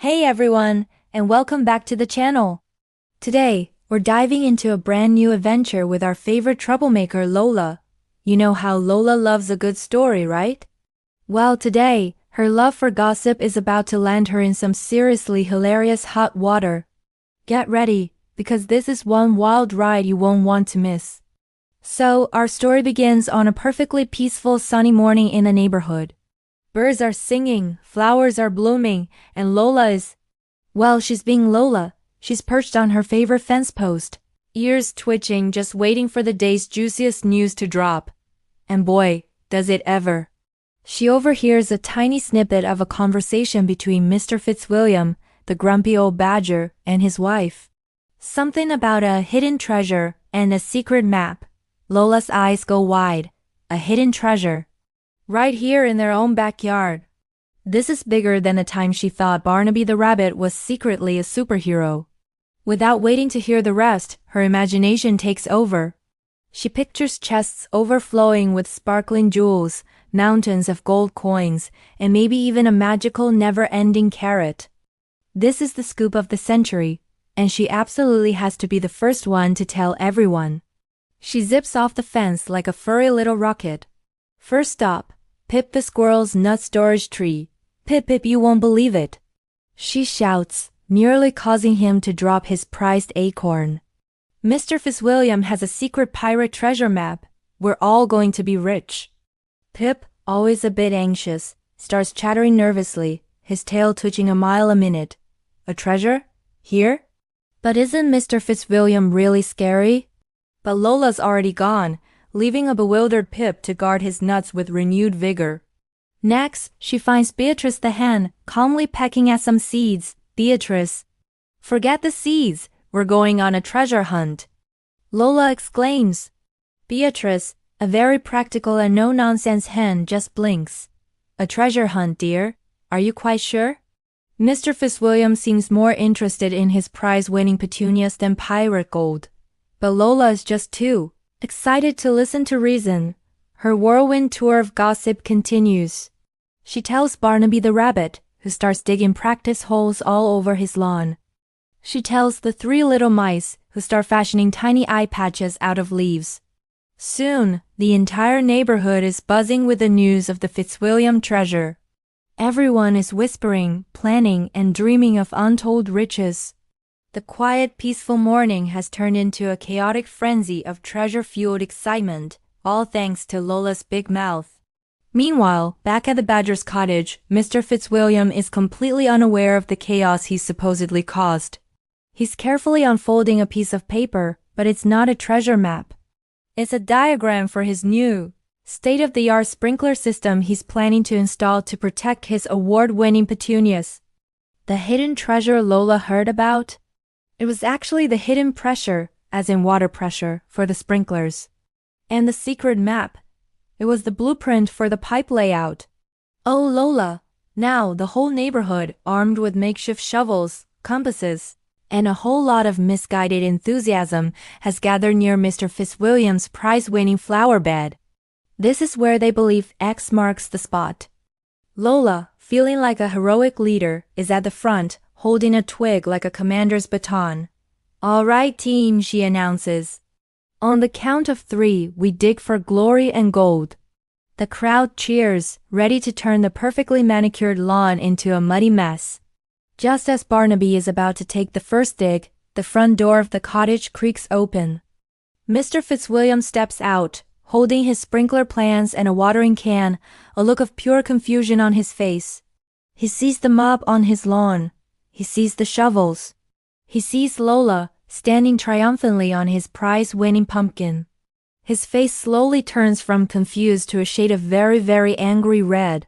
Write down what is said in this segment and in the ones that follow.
Hey everyone, and welcome back to the channel. Today, we're diving into a brand new adventure with our favorite troublemaker Lola. You know how Lola loves a good story, right? Well, today, her love for gossip is about to land her in some seriously hilarious hot water. Get ready, because this is one wild ride you won't want to miss. So, our story begins on a perfectly peaceful sunny morning in a neighborhood. Birds are singing, flowers are blooming, and Lola is, well, she's being Lola. She's perched on her favorite fence post, ears twitching, just waiting for the day's juiciest news to drop. And boy, does it ever. She overhears a tiny snippet of a conversation between Mr. Fitzwilliam, the grumpy old badger, and his wife. Something about a hidden treasure and a secret map. Lola's eyes go wide. A hidden treasure. Right here in their own backyard. This is bigger than the time she thought Barnaby the rabbit was secretly a superhero. Without waiting to hear the rest, her imagination takes over. She pictures chests overflowing with sparkling jewels, mountains of gold coins, and maybe even a magical never-ending carrot. This is the scoop of the century, and she absolutely has to be the first one to tell everyone. She zips off the fence like a furry little rocket. First stop, Pip the squirrel's nut storage tree. Pip, Pip, you won't believe it. She shouts, nearly causing him to drop his prized acorn. Mr. Fitzwilliam has a secret pirate treasure map. We're all going to be rich. Pip, always a bit anxious, starts chattering nervously, his tail twitching a mile a minute. A treasure? Here? But isn't Mr. Fitzwilliam really scary? But Lola's already gone, leaving a bewildered Pip to guard his nuts with renewed vigor. Next, she finds Beatrice the hen, calmly pecking at some seeds. Beatrice, forget the seeds, we're going on a treasure hunt. Lola exclaims. Beatrice, a very practical and no-nonsense hen, just blinks. A treasure hunt, dear? Are you quite sure? Mr. Fitzwilliam seems more interested in his prize-winning petunias than pirate gold. But Lola is just too excited to listen to reason. Her whirlwind tour of gossip continues. She tells Barnaby the rabbit, who starts digging practice holes all over his lawn. She tells the three little mice, who start fashioning tiny eye patches out of leaves. Soon, the entire neighborhood is buzzing with the news of the Fitzwilliam treasure. Everyone is whispering, planning, and dreaming of untold riches. The quiet, peaceful morning has turned into a chaotic frenzy of treasure-fueled excitement, all thanks to Lola's big mouth. Meanwhile, back at the badger's cottage, Mr. Fitzwilliam is completely unaware of the chaos he's supposedly caused. He's carefully unfolding a piece of paper, but it's not a treasure map. It's a diagram for his new, state-of-the-art sprinkler system he's planning to install to protect his award-winning petunias. The hidden treasure Lola heard about? It was actually the hidden pressure, as in water pressure, for the sprinklers. And the secret map. It was the blueprint for the pipe layout. Oh Lola, now the whole neighborhood, armed with makeshift shovels, compasses, and a whole lot of misguided enthusiasm, has gathered near Mr. Fitzwilliam's prize-winning flower bed. This is where they believe X marks the spot. Lola, feeling like a heroic leader, is at the front, holding a twig like a commander's baton. All right, team, she announces. On the count of 3, we dig for glory and gold. The crowd cheers, ready to turn the perfectly manicured lawn into a muddy mess. Just as Barnaby is about to take the first dig, the front door of the cottage creaks open. Mr. Fitzwilliam steps out, holding his sprinkler plans and a watering can, a look of pure confusion on his face. He sees the mob on his lawn. He sees the shovels. He sees Lola, standing triumphantly on his prize-winning pumpkin. His face slowly turns from confused to a shade of very, very angry red.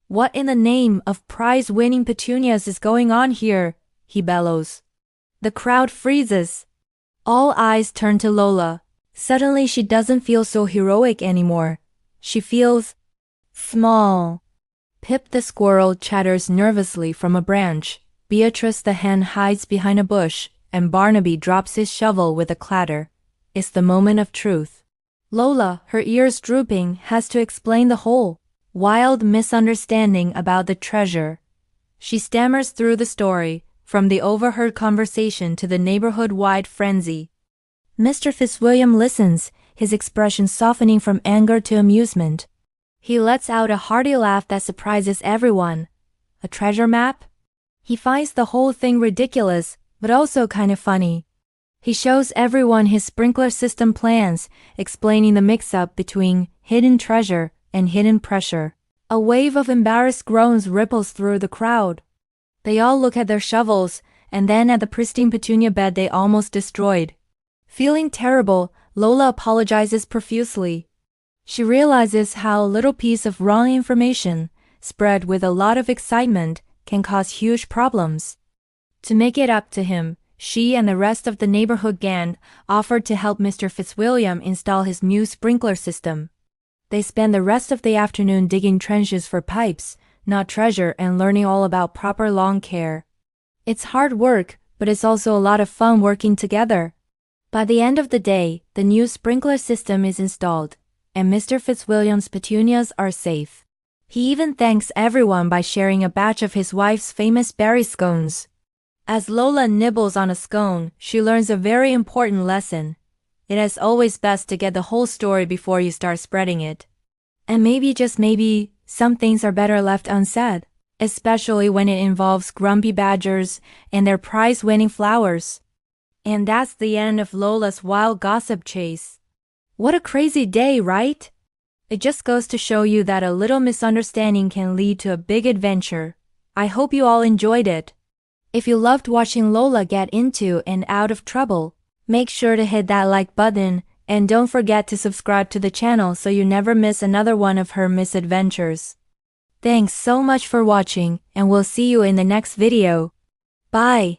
What in the name of prize-winning petunias is going on here? He bellows. The crowd freezes. All eyes turn to Lola. Suddenly she doesn't feel so heroic anymore. She feels small. Pip the squirrel chatters nervously from a branch. Beatrice the hen hides behind a bush, and Barnaby drops his shovel with a clatter. It's the moment of truth. Lola, her ears drooping, has to explain the whole wild misunderstanding about the treasure. She stammers through the story, from the overheard conversation to the neighborhood-wide frenzy. Mr. Fitzwilliam listens, his expression softening from anger to amusement. He lets out a hearty laugh that surprises everyone. A treasure map? He finds the whole thing ridiculous, but also kind of funny. He shows everyone his sprinkler system plans, explaining the mix-up between hidden treasure and hidden pressure. A wave of embarrassed groans ripples through the crowd. They all look at their shovels, and then at the pristine petunia bed they almost destroyed. Feeling terrible, Lola apologizes profusely. She realizes how a little piece of wrong information, spread with a lot of excitement, can cause huge problems. To make it up to him, she and the rest of the neighborhood gang offered to help Mr. Fitzwilliam install his new sprinkler system. They spend the rest of the afternoon digging trenches for pipes, not treasure, and learning all about proper lawn care. It's hard work, but it's also a lot of fun working together. By the end of the day, the new sprinkler system is installed, and Mr. Fitzwilliam's petunias are safe. He even thanks everyone by sharing a batch of his wife's famous berry scones. As Lola nibbles on a scone, she learns a very important lesson. It is always best to get the whole story before you start spreading it. And maybe, just maybe, some things are better left unsaid, especially when it involves grumpy badgers and their prize-winning flowers. And that's the end of Lola's wild gossip chase. What a crazy day, right? It just goes to show you that a little misunderstanding can lead to a big adventure. I hope you all enjoyed it. If you loved watching Lola get into and out of trouble, make sure to hit that like button, and don't forget to subscribe to the channel so you never miss another one of her misadventures. Thanks so much for watching, and we'll see you in the next video. Bye!